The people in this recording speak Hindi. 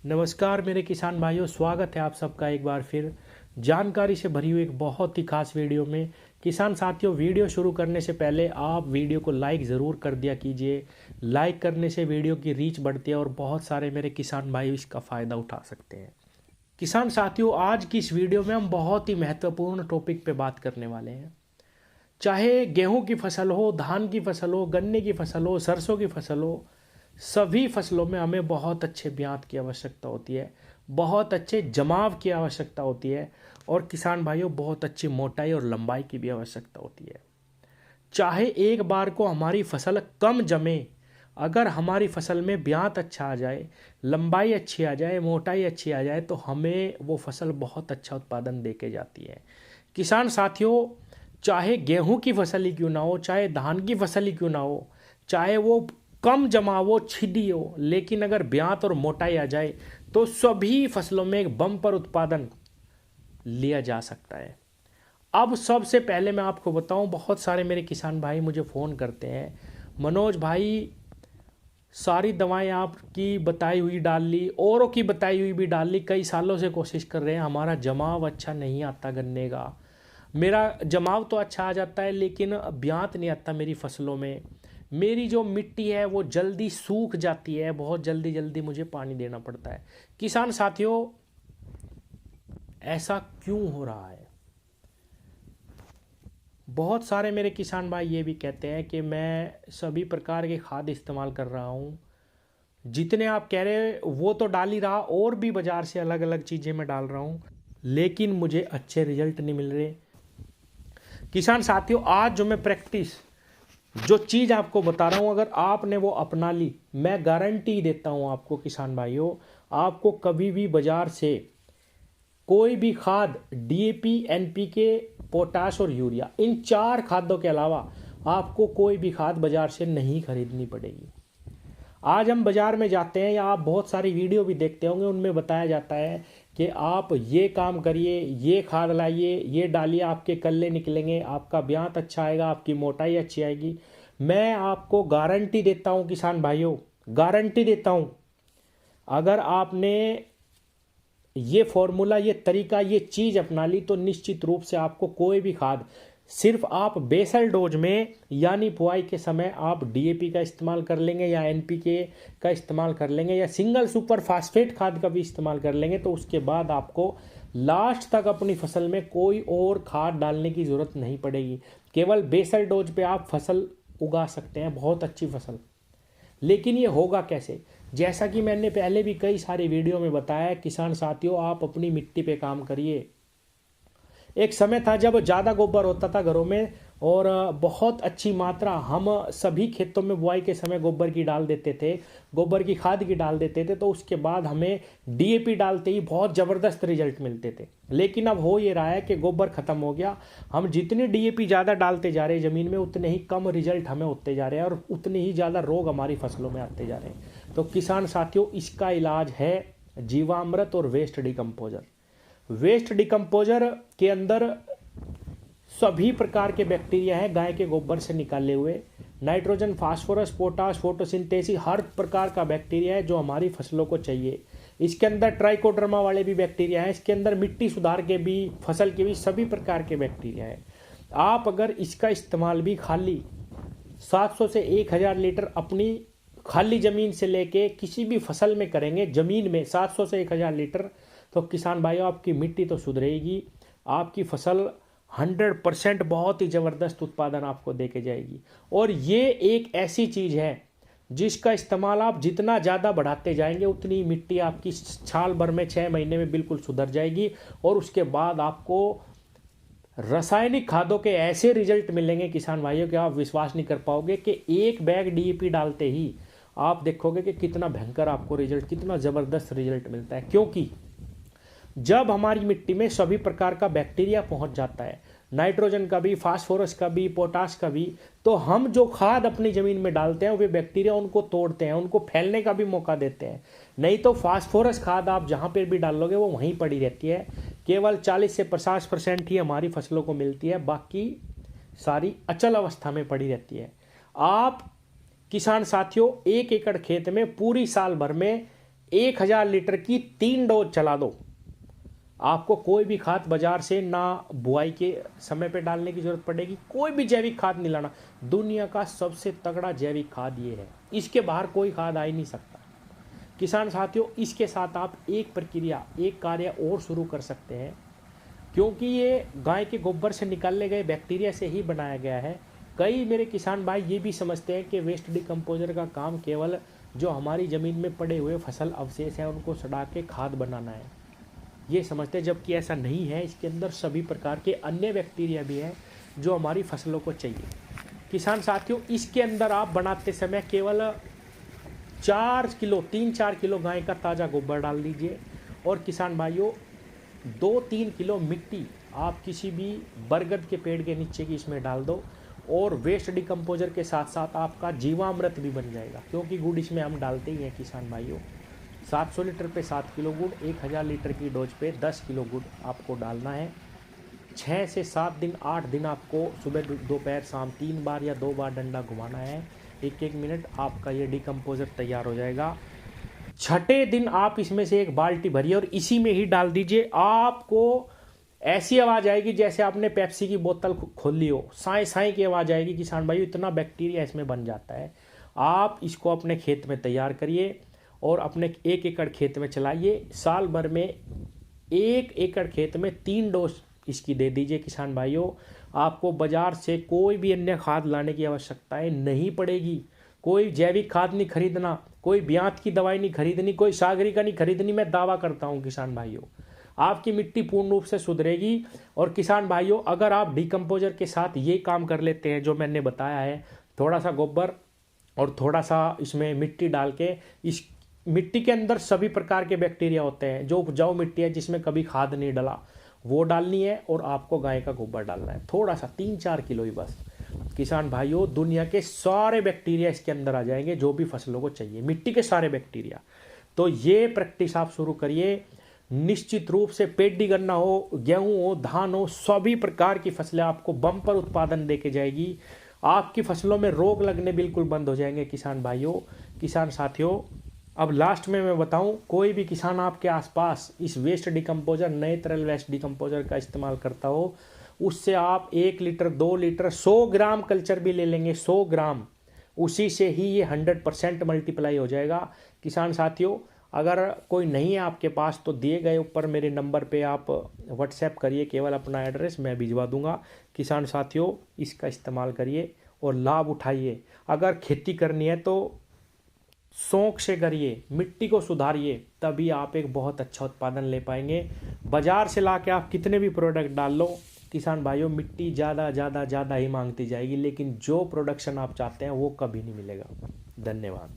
नमस्कार मेरे किसान भाइयों, स्वागत है आप सबका एक बार फिर जानकारी से भरी हुई एक बहुत ही खास वीडियो में। किसान साथियों, वीडियो शुरू करने से पहले आप वीडियो को लाइक ज़रूर कर दिया कीजिए। लाइक करने से वीडियो की रीच बढ़ती है और बहुत सारे मेरे किसान भाई इसका फ़ायदा उठा सकते हैं। किसान साथियों, आज की इस वीडियो में हम बहुत ही महत्वपूर्ण टॉपिक पे बात करने वाले हैं। चाहे गेहूं की फसल हो, धान की फसल हो, गन्ने की फसल हो, सरसों की फसल हो, सभी फसलों में हमें बहुत अच्छे ब्यात की आवश्यकता होती है, बहुत अच्छे जमाव की आवश्यकता होती है और किसान भाइयों बहुत अच्छी मोटाई और लंबाई की भी आवश्यकता होती है। चाहे एक बार को हमारी फसल कम जमे, अगर हमारी फसल में ब्यात अच्छा आ जाए, लंबाई अच्छी आ जाए, मोटाई अच्छी आ जाए तो हमें वो फसल बहुत अच्छा उत्पादन दे के जाती है। किसान साथियों, चाहे गेहूं की फसल ही क्यों ना हो, चाहे धान की फसल ही क्यों ना हो, चाहे वो कम जमा हो, छिदी हो, लेकिन अगर ब्यात और मोटाई आ जाए तो सभी फसलों में एक बम्पर उत्पादन लिया जा सकता है। अब सबसे पहले मैं आपको बताऊं, बहुत सारे मेरे किसान भाई मुझे फ़ोन करते हैं, मनोज भाई सारी दवाएं आपकी बताई हुई डाल ली, औरों की बताई हुई भी डाल ली, कई सालों से कोशिश कर रहे हैं, हमारा जमाव अच्छा नहीं आता गन्ने का। मेरा जमाव तो अच्छा आ जाता है लेकिन ब्यात नहीं आता मेरी फसलों में। मेरी जो मिट्टी है वो जल्दी सूख जाती है, बहुत जल्दी जल्दी मुझे पानी देना पड़ता है। किसान साथियों, ऐसा क्यों हो रहा है? बहुत सारे मेरे किसान भाई ये भी कहते हैं कि मैं सभी प्रकार के खाद इस्तेमाल कर रहा हूँ, जितने आप कह रहे वो तो डाल ही रहा, और भी बाज़ार से अलग अलग चीज़ें मैं डाल रहा हूँ, लेकिन मुझे अच्छे रिजल्ट नहीं मिल रहे। किसान साथियों, आज जो चीज़ आपको बता रहा हूँ, अगर आपने वो अपना ली, मैं गारंटी देता हूँ आपको किसान भाइयों, आपको कभी भी बाज़ार से कोई भी खाद, डीएपी, एनपीके, पोटाश और यूरिया, इन 4 खादों के अलावा आपको कोई भी खाद बाज़ार से नहीं खरीदनी पड़ेगी। आज हम बाज़ार में जाते हैं या आप बहुत सारी वीडियो भी देखते होंगे, उनमें बताया जाता है कि आप ये काम करिए, ये खाद लाइए, ये डालिए, आपके कल्ले निकलेंगे, आपका ब्यात अच्छा आएगा, आपकी मोटाई अच्छी आएगी। मैं आपको गारंटी देता हूँ किसान भाइयों, गारंटी देता हूँ, अगर आपने ये फॉर्मूला, ये तरीका, ये चीज़ अपना ली तो निश्चित रूप से आपको कोई भी खाद, सिर्फ आप बेसल डोज में यानी बुआई के समय आप डीएपी का इस्तेमाल कर लेंगे या एनपीके का इस्तेमाल कर लेंगे या सिंगल सुपर फास्फेट खाद का भी इस्तेमाल कर लेंगे, तो उसके बाद आपको लास्ट तक अपनी फसल में कोई और खाद डालने की ज़रूरत नहीं पड़ेगी। केवल बेसल डोज पे आप फसल उगा सकते हैं, बहुत अच्छी फसल। लेकिन ये होगा कैसे? जैसा कि मैंने पहले भी कई सारी वीडियो में बताया, किसान साथियों, आप अपनी मिट्टी पे काम करिए। एक समय था जब ज़्यादा गोबर होता था घरों में और बहुत अच्छी मात्रा हम सभी खेतों में बुआई के समय गोबर की डाल देते थे, गोबर की खाद की डाल देते थे, तो उसके बाद हमें डीएपी डालते ही बहुत ज़बरदस्त रिजल्ट मिलते थे। लेकिन अब हो ये रहा है कि गोबर ख़त्म हो गया, हम जितनी डीएपी ज़्यादा डालते जा रहे हैं ज़मीन में, उतने ही कम रिजल्ट हमें होते जा रहे हैं और उतने ही ज़्यादा रोग हमारी फसलों में आते जा रहे हैं। तो किसान साथियों, इसका इलाज है जीवामृत और वेस्ट डिकम्पोजर। वेस्ट डिकम्पोजर के अंदर सभी प्रकार के बैक्टीरिया हैं, गाय के गोबर से निकाले हुए, नाइट्रोजन, फास्फोरस, पोटाश, फोटोसिंथेसिस, हर प्रकार का बैक्टीरिया है जो हमारी फसलों को चाहिए। इसके अंदर ट्राइकोडर्मा वाले भी बैक्टीरिया हैं, इसके अंदर मिट्टी सुधार के भी, फसल के भी सभी प्रकार के बैक्टीरिया हैं। आप अगर इसका इस्तेमाल भी खाली 700 से 1000 लीटर अपनी खाली ज़मीन से लेके किसी भी फसल में करेंगे, ज़मीन में 700 से 1000 लीटर, तो किसान भाइयों आपकी मिट्टी तो सुधरेगी, आपकी फसल 100% बहुत ही ज़बरदस्त उत्पादन आपको दे के जाएगी। और ये एक ऐसी चीज़ है जिसका इस्तेमाल आप जितना ज़्यादा बढ़ाते जाएंगे उतनी मिट्टी आपकी साल भर में 6 महीने में बिल्कुल सुधर जाएगी और उसके बाद आपको रासायनिक खादों के ऐसे रिजल्ट मिलेंगे किसान भाइयों कि आप विश्वास नहीं कर पाओगे कि एक बैग डीएपी डालते ही आप देखोगे कि कितना भयंकर आपको रिजल्ट, कितना ज़बरदस्त रिजल्ट मिलता है। क्योंकि जब हमारी मिट्टी में सभी प्रकार का बैक्टीरिया पहुंच जाता है, नाइट्रोजन का भी, फास्फोरस का भी, पोटाश का भी, तो हम जो खाद अपनी ज़मीन में डालते हैं वे बैक्टीरिया उनको तोड़ते हैं, उनको फैलने का भी मौका देते हैं। नहीं तो फास्फोरस खाद आप जहाँ पर भी डालोगे वो वहीं पड़ी रहती है, केवल 40 से 50% ही हमारी फसलों को मिलती है, बाकी सारी अचल अवस्था में पड़ी रहती है। आप किसान साथियों 1 एकड़ खेत में पूरी साल भर में 1000 लीटर की 3 डोज चला दो। आपको कोई भी खाद बाजार से ना बुआई के समय पे डालने की जरूरत पड़ेगी, कोई भी जैविक खाद नहीं लाना। दुनिया का सबसे तगड़ा जैविक खाद ये है, इसके बाहर कोई खाद आ ही नहीं सकता। किसान साथियों, इसके साथ आप एक प्रक्रिया, एक कार्य और शुरू कर सकते हैं, क्योंकि ये गाय के गोबर से निकाले गए बैक्टीरिया से ही बनाया गया है। कई मेरे किसान भाई ये भी समझते हैं कि वेस्ट डिकम्पोजर का काम केवल जो हमारी ज़मीन में पड़े हुए फसल अवशेष हैं उनको सड़ा के खाद बनाना है, ये समझते हैं, जबकि ऐसा नहीं है। इसके अंदर सभी प्रकार के अन्य बैक्टीरिया भी हैं जो हमारी फसलों को चाहिए। किसान साथियों, इसके अंदर आप बनाते समय केवल 3-4 किलो गाय का ताज़ा गोबर डाल दीजिए। और किसान भाइयों, 2-3 किलो मिट्टी आप किसी भी बरगद के पेड़ के नीचे की इसमें डाल दो, और वेस्ट डिकम्पोजर के साथ साथ आपका जीवामृत भी बन जाएगा, क्योंकि गुड़ इसमें हम डालते ही हैं किसान भाइयों। 700 लीटर पे 7 किलो गुड़, 1000 लीटर की डोज पे 10 किलो गुड़ आपको डालना है। 6 से 7 दिन, 8 दिन आपको सुबह दोपहर शाम 3 बार या 2 बार डंडा घुमाना है, 1-1 मिनट। आपका ये डिकम्पोजर तैयार हो जाएगा। छठे दिन आप इसमें से एक बाल्टी भरिए और इसी में ही डाल दीजिए। आपको ऐसी आवाज़ आएगी जैसे आपने पेप्सी की बोतल खोल ली हो, साई साई की आवाज़ आएगी किसान भाई, इतना बैक्टीरिया इसमें बन जाता है। आप इसको अपने खेत में तैयार करिए और अपने 1 एकड़ खेत में चलाइए। साल भर में 1 एकड़ खेत में 3 डोज इसकी दे दीजिए किसान भाइयों। आपको बाजार से कोई भी अन्य खाद लाने की आवश्यकताएं नहीं पड़ेगी। कोई जैविक खाद नहीं खरीदना, कोई ब्यात की दवाई नहीं खरीदनी, कोई सागरिका नहीं खरीदनी। मैं दावा करता हूं किसान भाइयों, आपकी मिट्टी पूर्ण रूप से सुधरेगी। और किसान भाइयों, अगर आप डिकम्पोजर के साथ ये काम कर लेते हैं जो मैंने बताया है, थोड़ा सा गोबर और थोड़ा सा इसमें मिट्टी डाल के, इस मिट्टी के अंदर सभी प्रकार के बैक्टीरिया होते हैं। जो उपजाऊ मिट्टी है जिसमें कभी खाद नहीं डाला वो डालनी है, और आपको गाय का गोबर डालना है, थोड़ा सा 3-4 किलो ही बस। किसान भाइयों, दुनिया के सारे बैक्टीरिया इसके अंदर आ जाएंगे जो भी फसलों को चाहिए, मिट्टी के सारे बैक्टीरिया। तो ये प्रैक्टिस आप शुरू करिए। निश्चित रूप से पेडी गन्ना हो, गेहूं हो, धान हो, सभी प्रकार की फसलें आपको बम्पर उत्पादन देके जाएगी। आपकी फसलों में रोग लगने बिल्कुल बंद हो जाएंगे किसान भाइयों। किसान साथियों, अब लास्ट में मैं बताऊं, कोई भी किसान आपके आसपास इस वेस्ट डिकम्पोजर, नए तरल वेस्ट डिकम्पोजर का इस्तेमाल करता हो, उससे आप 1 लीटर 2 लीटर 100 ग्राम कल्चर भी ले लेंगे, 100 ग्राम, उसी से ही ये 100% मल्टीप्लाई हो जाएगा। किसान साथियों, अगर कोई नहीं है आपके पास तो दिए गए ऊपर मेरे नंबर पे आप व्हाट्सएप करिए, केवल अपना एड्रेस, मैं भिजवा दूंगा। किसान साथियों, इसका इस्तेमाल करिए और लाभ उठाइए। अगर खेती करनी है तो शौक से करिए, मिट्टी को सुधारिए, तभी आप एक बहुत अच्छा उत्पादन ले पाएंगे। बाजार से ला के आप कितने भी प्रोडक्ट डाल लो किसान भाइयों, मिट्टी ज़्यादा ही मांगती जाएगी, लेकिन जो प्रोडक्शन आप चाहते हैं वो कभी नहीं मिलेगा। धन्यवाद।